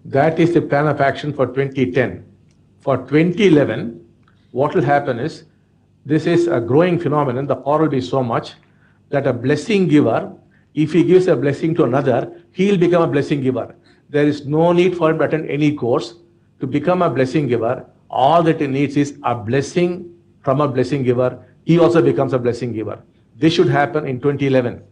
That is the plan of action for 2010. For 2011, what will happen is, this is a growing phenomenon. The power will be so much that a blessing giver, if he gives a blessing to another, he will become a blessing giver. There is no need for him to attend any course to become a blessing giver. All that he needs is a blessing from a blessing giver. He also becomes a blessing giver. This should happen in 2011.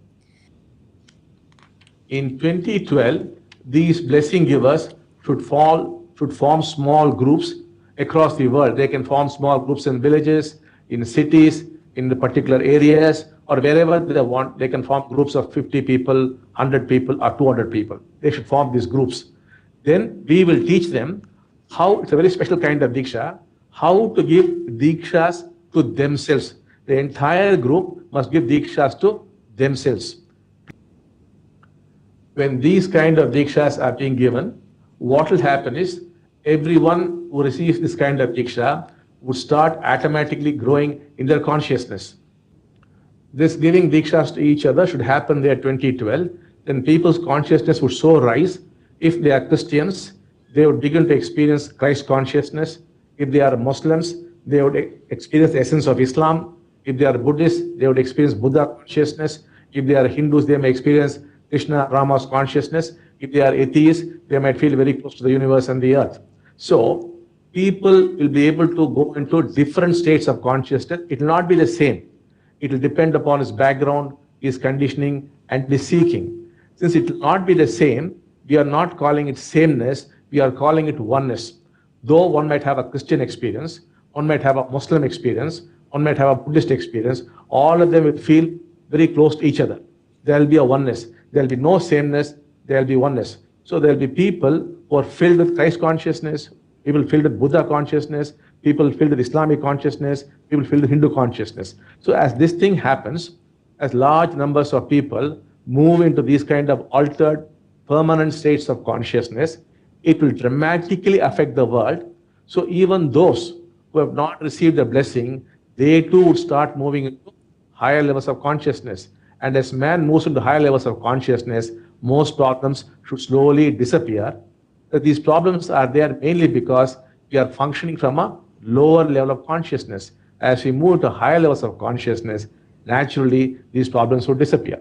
In 2012, these blessing givers should form small groups across the world. They can form small groups in villages, in cities, in the particular areas, or wherever they want. They can form groups of 50 people, 100 people, or 200 people. They should form these groups. Then we will teach them how, it's a very special kind of diksha, how to give dikshas to themselves. The entire group must give dikshas to themselves. When these kind of dikshas are being given, what will happen is, everyone who receives this kind of diksha would start automatically growing in their consciousness. This giving dikshas to each other should happen there 2012. Then people's consciousness would so rise. If they are Christians, they would begin to experience Christ consciousness. If they are Muslims, they would experience the essence of Islam. If they are Buddhists, they would experience Buddha consciousness. If they are Hindus, they may experience Krishna, Rama's consciousness. If they are atheists, they might feel very close to the universe and the earth. So people will be able to go into different states of consciousness. It will not be the same. It will depend upon his background, his conditioning, and his seeking. Since it will not be the same, we are not calling it sameness, we are calling it oneness. Though one might have a Christian experience, one might have a Muslim experience, one might have a Buddhist experience, all of them will feel very close to each other. There will be a oneness. There will be no sameness, there will be oneness. So there will be people who are filled with Christ consciousness, people filled with Buddha consciousness, people filled with Islamic consciousness, people filled with Hindu consciousness. So as this thing happens, as large numbers of people move into these kind of altered, permanent states of consciousness, it will dramatically affect the world. So even those who have not received the blessing, they too would start moving into higher levels of consciousness. And as man moves into higher levels of consciousness, most problems should slowly disappear. But these problems are there mainly because we are functioning from a lower level of consciousness. As we move to higher levels of consciousness, naturally these problems will disappear.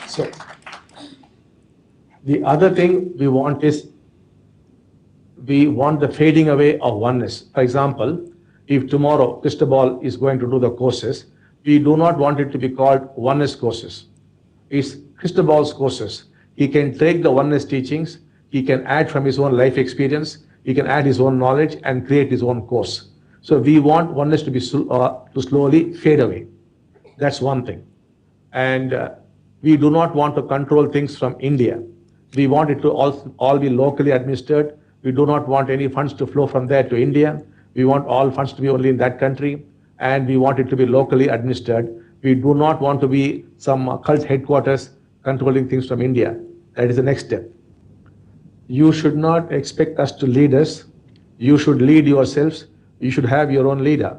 So the other thing we want is, we want the fading away of oneness. For example, if tomorrow Cristobal is going to do the courses, we do not want it to be called oneness courses. It's Cristobal's courses. He can take the oneness teachings, he can add from his own life experience, he can add his own knowledge and create his own course. So we want oneness to be to slowly fade away. That's one thing. And we do not want to control things from India. We want it to all be locally administered. We do not want any funds to flow from there to India. We want all funds to be only in that country, and we want it to be locally administered. We do not want to be some cult headquarters controlling things from India. That is the next step. You should not expect us to lead us. You should lead yourselves. You should have your own leader.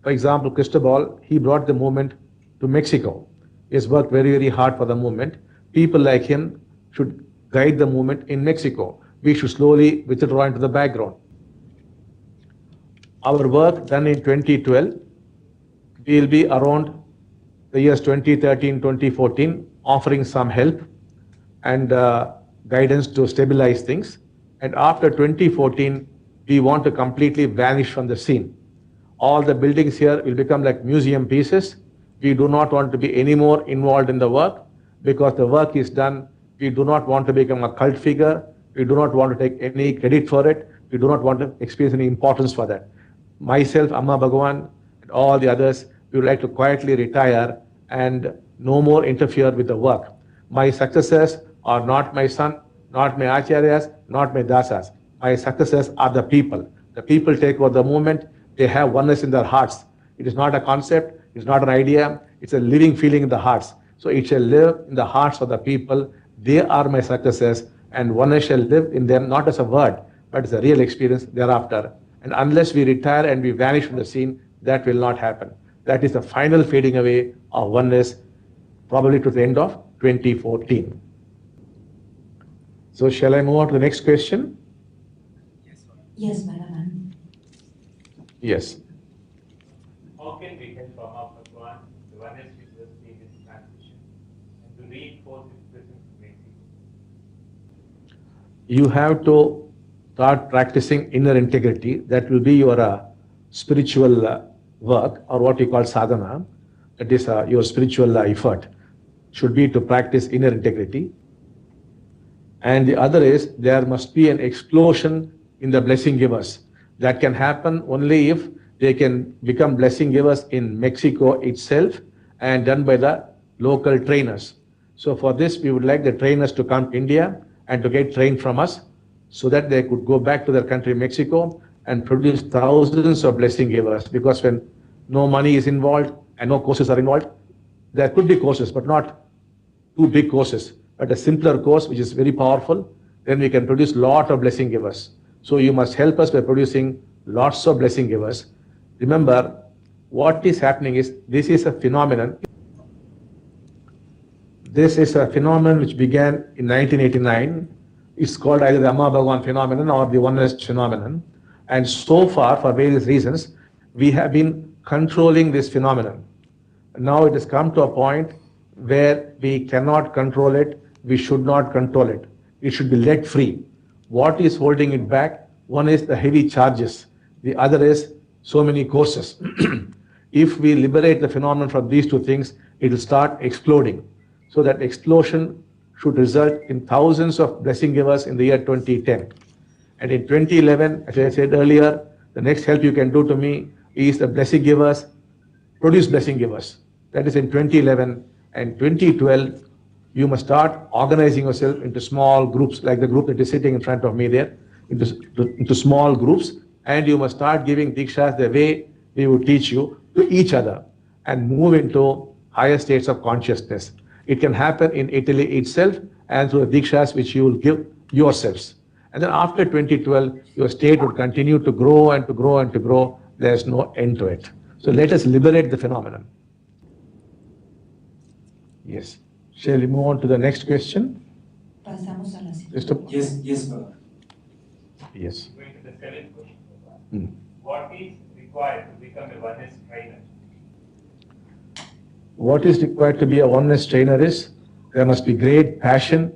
For example, Cristobal, he brought the movement to Mexico. He has worked very, very hard for the movement. People like him should guide the movement in Mexico. We should slowly withdraw into the background. Our work done in 2012 will be around the years 2013, 2014, offering some help and guidance to stabilize things. And after 2014, we want to completely vanish from the scene. All the buildings here will become like museum pieces. We do not want to be any more involved in the work because the work is done. We do not want to become a cult figure. We do not want to take any credit for it. We do not want to experience any importance for that. Myself, Amma Bhagawan, and all the others, we would like to quietly retire and no more interfere with the work. My successors are not my son, not my acharyas, not my dasas. My successors are the people. The people take over the movement. They have oneness in their hearts. It is not a concept. It's not an idea. It's a living feeling in the hearts. So it shall live in the hearts of the people. They are my successors, and oneness shall live in them, not as a word, but as a real experience thereafter. And unless we retire and we vanish from the scene, that will not happen. That is the final fading away of oneness, probably to the end of 2014. So shall I move on to the next question? Yes, Bhagavan. Yes. How can we help Amma Bhagwan, the oneness Jesus, in this transition and to reinforce his presence in Mexico? You have to start practicing inner integrity. That will be your spiritual work, or what you call sadhana. That is your spiritual effort. Should be to practice inner integrity. And the other is there must be an explosion in the blessing givers. That can happen only if they can become blessing givers in Mexico itself and done by the local trainers. So for this, we would like the trainers to come to India and to get trained from us so that they could go back to their country, Mexico, and produce thousands of blessing givers. Because when no money is involved and no courses are involved, there could be courses, but not two big courses, but a simpler course which is very powerful, then we can produce lot of blessing givers. So you must help us by producing lots of blessing givers. Remember, what is happening is, this is a phenomenon. This is a phenomenon which began in 1989. It's called either the Amma Bhagwan phenomenon or the oneness phenomenon. And so far, for various reasons, we have been controlling this phenomenon. Now it has come to a point where we cannot control it, we should not control it. It should be let free. What is holding it back? One is the heavy charges. The other is so many courses. If we liberate the phenomenon from these two things, it will start exploding. So that explosion should result in thousands of blessing givers in the year 2010. And in 2011, as I said earlier, the next help you can do to me is the blessing givers, produce blessing givers. That is in 2011. And 2012, you must start organizing yourself into small groups, like the group that is sitting in front of me there, into small groups, and you must start giving Dikshas the way we would teach you to each other and move into higher states of consciousness. It can happen in Italy itself and through the Dikshas which you will give yourselves. And then after 2012, your state would continue to grow and to grow and to grow. There's no end to it. So let us liberate the phenomenon. Yes. Shall we move on to the next question? Pasamos a la siguiente. Yes, Bhagavan. Yes. Going to the seventh question. What is required to become a oneness trainer? What is required to be a oneness trainer is, there must be great passion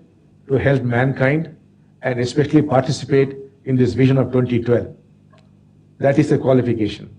to help mankind and especially participate in this vision of 2012. That is the qualification.